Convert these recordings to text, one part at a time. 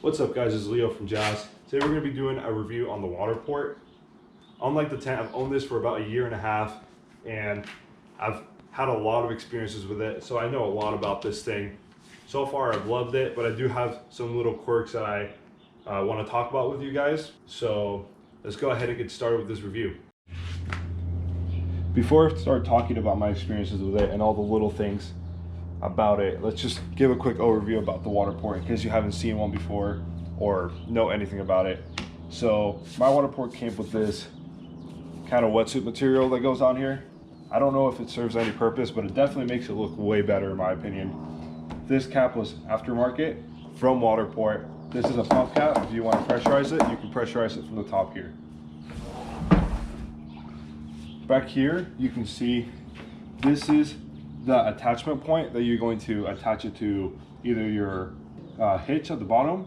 What's up guys, it's Leo from Jazz. Today we're going to be doing a review on the WaterPORT. Unlike the tent, I've owned this for about a year and a half and I've had a lot of experiences with it, so I know a lot about this thing. So far I've loved it, but I do have some little quirks that I want to talk about with you guys. So let's go ahead and get started with this review. Before I start talking about my experiences with it and all the little things about it, let's just give a quick overview about the WaterPORT in case you haven't seen one before or know anything about it. So my WaterPORT came with this kind of wetsuit material that goes on here. I don't know if it serves any purpose, but it definitely makes it look way better in my opinion. This cap was aftermarket from WaterPORT. This is a pump cap. If you want to pressurize it, you can pressurize it from the top here. Back here you can see this is the attachment point that you're going to attach it to, either your hitch at the bottom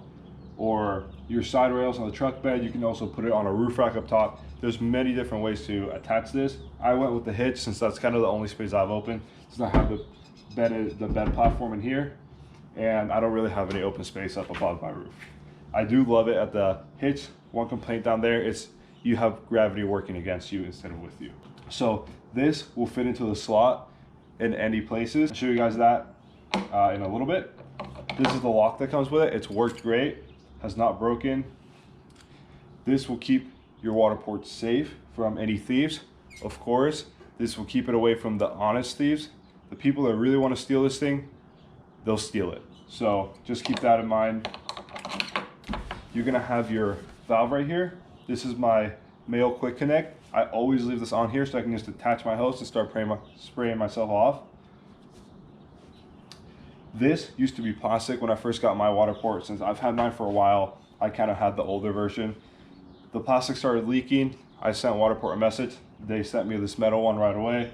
or your side rails on the truck bed. You can also put it on a roof rack up top. There's many different ways to attach this. I went with the hitch since that's kind of the only space I've opened, since I have the bed platform in here and I don't really have any open space up above my roof. I do love it at the hitch. One complaint down there is you have gravity working against you instead of with you. So this will fit into the slot in any places. I'll show you guys that in a little bit. This is the lock that comes with it. It's worked great, has not broken. This will keep your WaterPORT safe from any thieves. Of course, this will keep it away from the honest thieves. The people that really want to steal this thing, they'll steal it. So just keep that in mind. You're gonna have your valve right here. This is my male quick connect. I always leave this on here so I can just attach my hose and start spraying myself off. This used to be plastic when I first got my WaterPORT. Since I've had mine for a while, I kind of had the older version. The plastic started leaking. I sent WaterPORT a message. They sent me this metal one right away.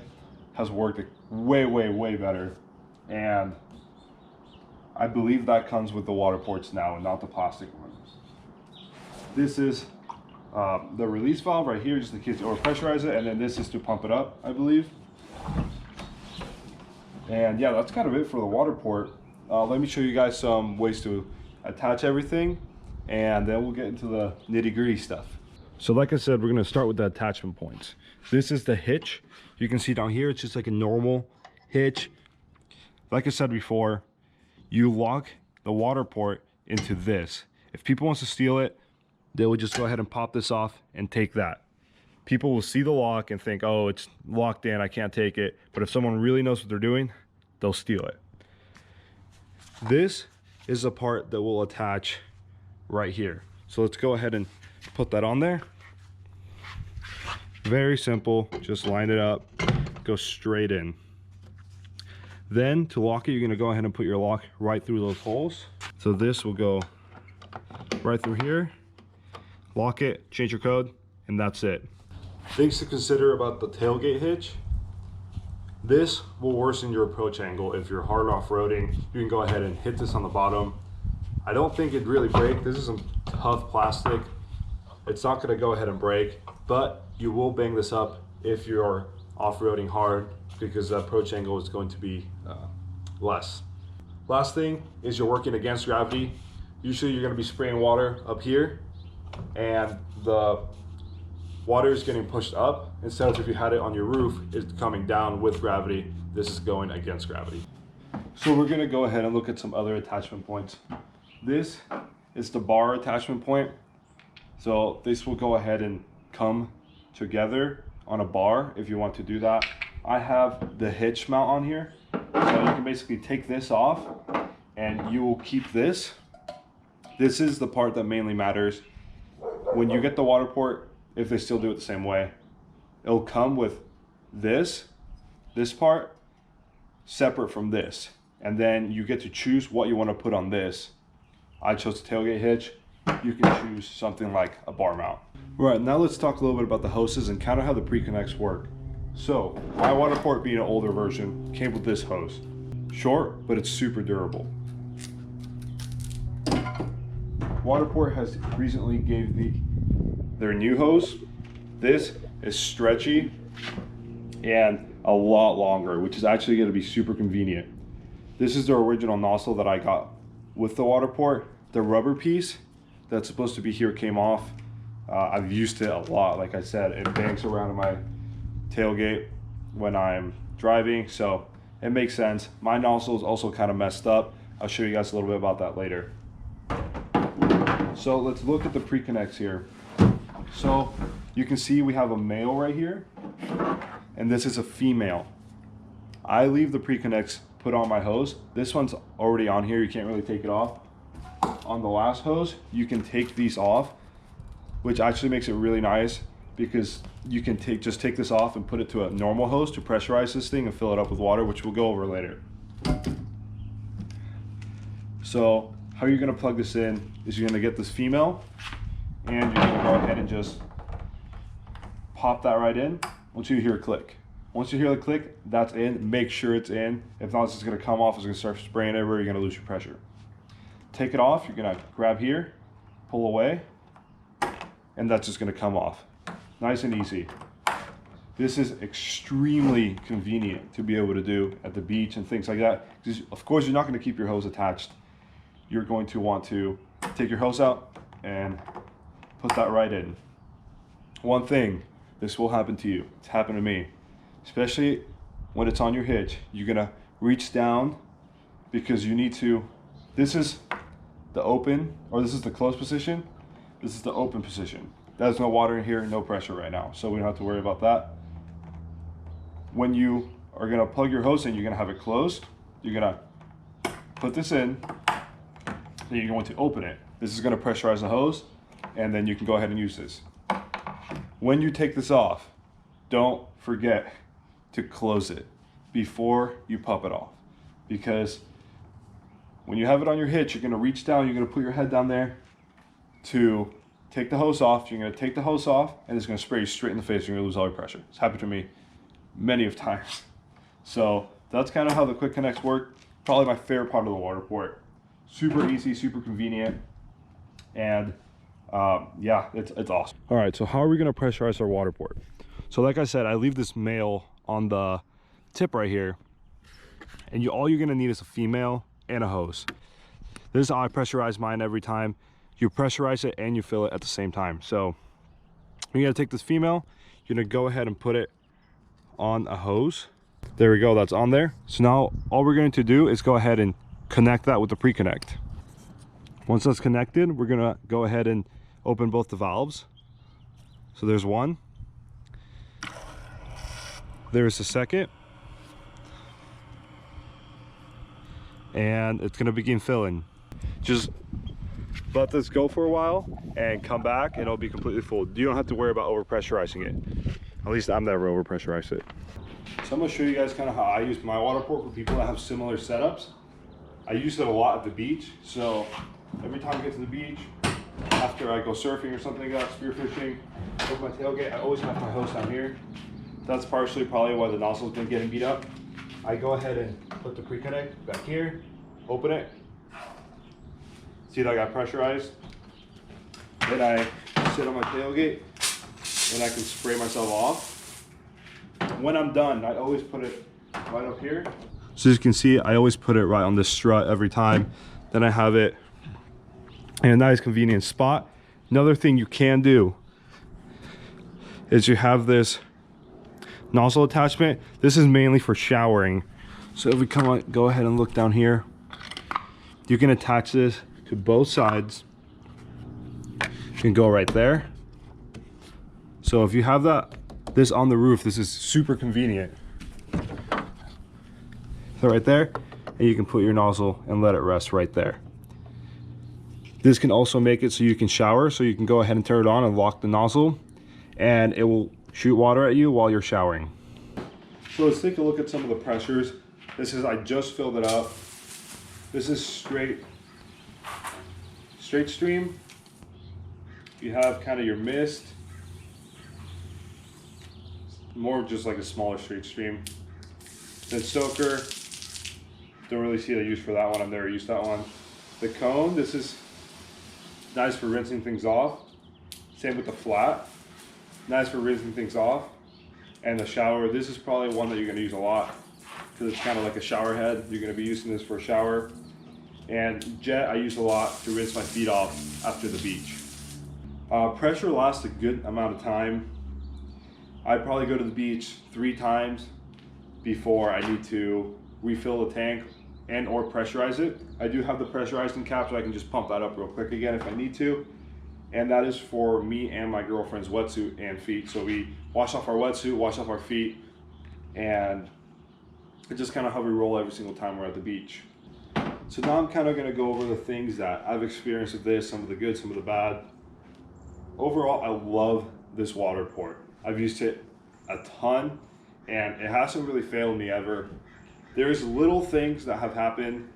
Has worked way better. And I believe that comes with the WaterPORTs now and not the plastic ones. This is the release valve right here, just in case you overpressurize it, and then this is to pump it up, I believe. And yeah, that's kind of it for the WaterPORT. Let me show you guys some ways to attach everything, and then we'll get into the nitty-gritty stuff. So like I said, we're going to start with the attachment points. This is the hitch. You can see down here, it's just like a normal hitch. Like I said before, you lock the WaterPORT into this. If people want to steal it, they will just go ahead and pop this off and take that. People will see the lock and think, oh, it's locked in, I can't take it. But if someone really knows what they're doing, they'll steal it. This is the part that will attach right here. So let's go ahead and put that on there. Very simple, just line it up, go straight in. Then to lock it, you're gonna go ahead and put your lock right through those holes. So this will go right through here. Lock it, change your code, and that's it. Things to consider about the tailgate hitch. This will worsen your approach angle. If you're hard off-roading, you can go ahead and hit this on the bottom. I don't think it'd really break. This is some tough plastic. It's not gonna go ahead and break, but you will bang this up if you're off-roading hard because the approach angle is going to be less. Last thing is you're working against gravity. Usually you're gonna be spraying water up here, and the water is getting pushed up instead of if you had it on your roof, it's coming down with gravity. This is going against gravity. So we're gonna go ahead and look at some other attachment points. This is the bar attachment point. So this will go ahead and come together on a bar if you want to do that. I have the hitch mount on here. So you can basically take this off and you will keep this. This is the part that mainly matters. When you get the WaterPORT, if they still do it the same way, it'll come with this part separate from this. And then you get to choose what you want to put on this. I chose the tailgate hitch. You can choose something like a bar mount. Right, now let's talk a little bit about the hoses and kind of how the pre-connects work. So my WaterPORT, being an older version, came with this hose. Short, but it's super durable. WaterPORT has recently gave their new hose. This is stretchy and a lot longer, which is actually going to be super convenient. This is the original nozzle that I got with the WaterPORT. the rubber piece that's supposed to be here came off. I've used it a lot. Like I said, it bangs around in my tailgate when I'm driving, so it makes sense. My nozzle is also kind of messed up. I'll show you guys a little bit about that later. So let's look at the pre-connects here. So you can see we have a male right here, and this is a female. I leave the pre-connects put on my hose. This one's already on here, you can't really take it off. On the last hose, you can take these off, which actually makes it really nice because you can just take this off and put it to a normal hose to pressurize this thing and fill it up with water, which we'll go over later. So how you're gonna plug this in is you're gonna get this female and you're gonna go ahead and just pop that right in until you hear a click. Once you hear the click, that's in. Make sure it's in. If not, it's just gonna come off, it's gonna start spraying everywhere, you're gonna lose your pressure. Take it off, you're gonna grab here, pull away, and that's just gonna come off. Nice and easy. This is extremely convenient to be able to do at the beach and things like that. Because of course, you're not gonna keep your hose attached. You're going to want to take your hose out and put that right in. One thing, this will happen to you. It's happened to me. Especially when it's on your hitch. You're gonna reach down because you need to, this is the open, or this is the closed position. This is the open position. There's no water in here, no pressure right now. So we don't have to worry about that. When you are gonna plug your hose in, you're gonna have it closed. You're gonna put this in, then you're going to open it. This is gonna pressurize the hose, and then you can go ahead and use this. When you take this off, don't forget to close it before you pop it off. Because when you have it on your hitch, you're gonna reach down, you're gonna put your head down there to take the hose off. You're gonna take the hose off and it's gonna spray you straight in the face. You're gonna lose all your pressure. It's happened to me many of times. So that's kind of how the quick connects work. Probably my favorite part of the WaterPORT. Super easy, super convenient. And yeah, it's awesome. All right, so how are we gonna pressurize our WaterPORT? So like I said, I leave this male on the tip right here. And all you're gonna need is a female and a hose. This is how I pressurize mine every time. You pressurize it and you fill it at the same time. So you're gonna take this female, you're gonna go ahead and put it on a hose. There we go, that's on there. So now all we're going to do is go ahead and connect that with the pre-connect. Once that's connected, we're gonna go ahead and open both the valves. So there's one. There's the second. And it's gonna begin filling. Just let this go for a while and come back and it'll be completely full. You don't have to worry about over pressurizing it. At least I'm never over pressurized it. So I'm gonna show you guys kind of how I use my WaterPORT for people that have similar setups. I use it a lot at the beach. So every time I get to the beach, after I go surfing or something like that, spearfishing, with my tailgate, I always have my hose down here. That's partially probably why the nozzle's been getting beat up. I go ahead and put the pre-connect back here, open it. See that I got pressurized? Then I sit on my tailgate and I can spray myself off. When I'm done, I always put it right up here. So as you can see, I always put it right on this strut every time. Then I have it in a nice convenient spot. Another thing you can do is you have this nozzle attachment. This is mainly for showering. So if we come on, go ahead and look down here, you can attach this to both sides. You can go right there. So if you have this on the roof, this is super convenient. So right there, and you can put your nozzle and let it rest right there. This can also make it so you can shower, so you can go ahead and turn it on and lock the nozzle, and it will shoot water at you while you're showering. So let's take a look at some of the pressures. This is, I just filled it up. This is straight stream. You have kind of your mist, more just like a smaller straight stream. Then soaker, don't really see the use for that one. I've never used that one. The cone, this is nice for rinsing things off. Same with the flat, nice for rinsing things off. And the shower, this is probably one that you're gonna use a lot because it's kind of like a shower head. You're gonna be using this for a shower And jet I use a lot to rinse my feet off after the beach. Pressure lasts a good amount of time. I probably go to the beach 3 times before I need to refill the tank and or pressurize it. I do have the pressurizing cap, so I can just pump that up real quick again if I need to. And that is for me and my girlfriend's wetsuit and feet. So we wash off our wetsuit, wash off our feet, and it's just kind of how we roll every single time we're at the beach. So now I'm kind of going to go over the things that I've experienced with this, some of the good, some of the bad. Overall, I love this WaterPORT. I've used it a ton, and it hasn't really failed me ever. There's little things that have happened.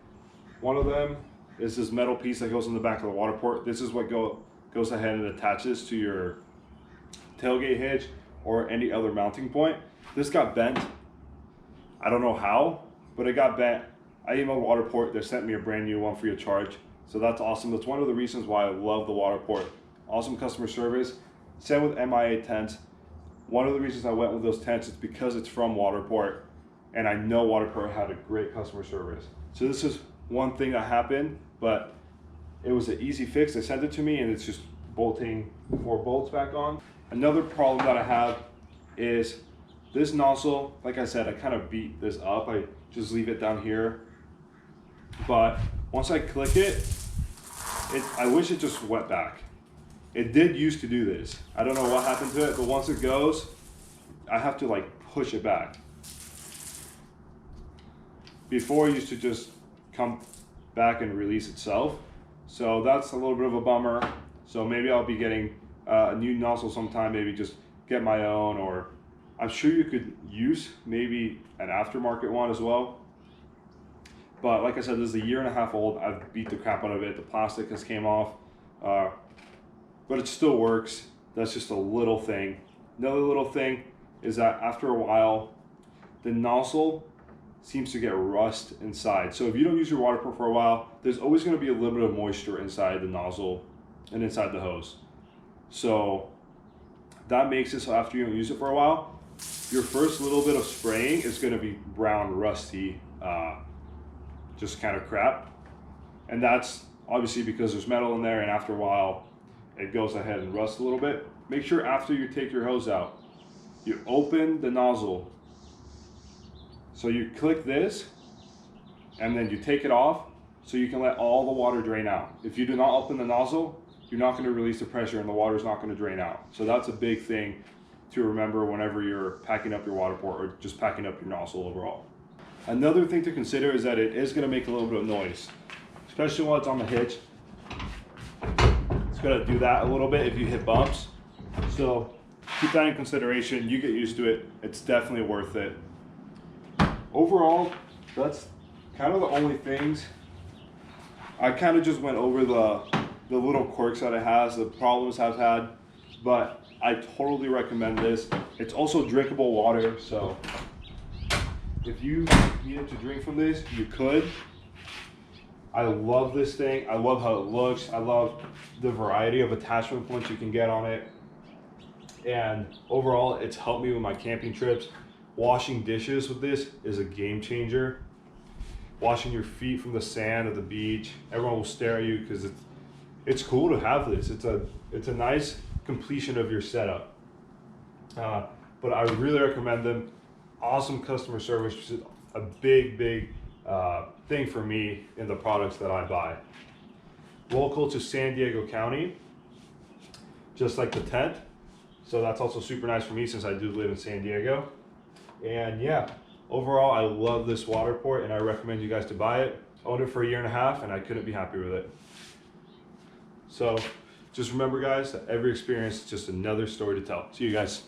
One of them is this metal piece that goes in the back of the WaterPORT. This is what goes ahead and attaches to your tailgate hitch or any other mounting point. This got bent. I don't know how, but it got bent. I emailed WaterPORT. They sent me a brand new one free of charge. So that's awesome. That's one of the reasons why I love the WaterPORT. Awesome customer service. Same with MIA tents. One of the reasons I went with those tents is because it's from WaterPORT, and I know WaterPORT had a great customer service. So this is one thing that happened, but it was an easy fix. They sent it to me, and it's just bolting 4 bolts back on. Another problem that I have is this nozzle. Like I said, I kind of beat this up. I just leave it down here. But once I click it, I wish it just went back. It did used to do this. I don't know what happened to it, but once it goes, I have to like push it back. Before it used to just come back and release itself. So that's a little bit of a bummer. So maybe I'll be getting a new nozzle sometime, maybe just get my own, or I'm sure you could use maybe an aftermarket one as well. But like I said, this is a 1.5 years old. I've beat the crap out of it. The plastic has came off, but it still works. That's just a little thing. Another little thing is that after a while, the nozzle seems to get rust inside. So if you don't use your WaterPORT for a while, there's always going to be a little bit of moisture inside the nozzle and inside the hose. So that makes it so after you don't use it for a while, your first little bit of spraying is going to be brown, rusty, just kind of crap. And that's obviously because there's metal in there, and after a while it goes ahead and rusts a little bit. Make sure after you take your hose out, you open the nozzle. So you click this and then you take it off so you can let all the water drain out. If you do not open the nozzle, you're not going to release the pressure and the water is not going to drain out. So that's a big thing to remember whenever you're packing up your WaterPORT or just packing up your nozzle overall. Another thing to consider is that it is going to make a little bit of noise, especially while it's on the hitch. It's going to do that a little bit if you hit bumps. So keep that in consideration. You get used to it. It's definitely worth it. Overall, that's kind of the only things. I kind of just went over the little quirks that it has, the problems I've had, but I totally recommend this. It's also drinkable water, so if you needed to drink from this, you could. I love this thing. I love how it looks. I love the variety of attachment points you can get on it. And overall, it's helped me with my camping trips. Washing dishes with this is a game changer. Washing your feet from the sand at the beach, everyone will stare at you because it's cool to have this. It's a nice completion of your setup. But I really recommend them. Awesome customer service, which is a big thing for me in the products that I buy. Local to San Diego County, just like the tent. So that's also super nice for me since I do live in San Diego. And yeah, overall, I love this WaterPORT and I recommend you guys to buy it. Owned it for 1.5 years and I couldn't be happier with it. So just remember guys, that every experience is just another story to tell. See you guys.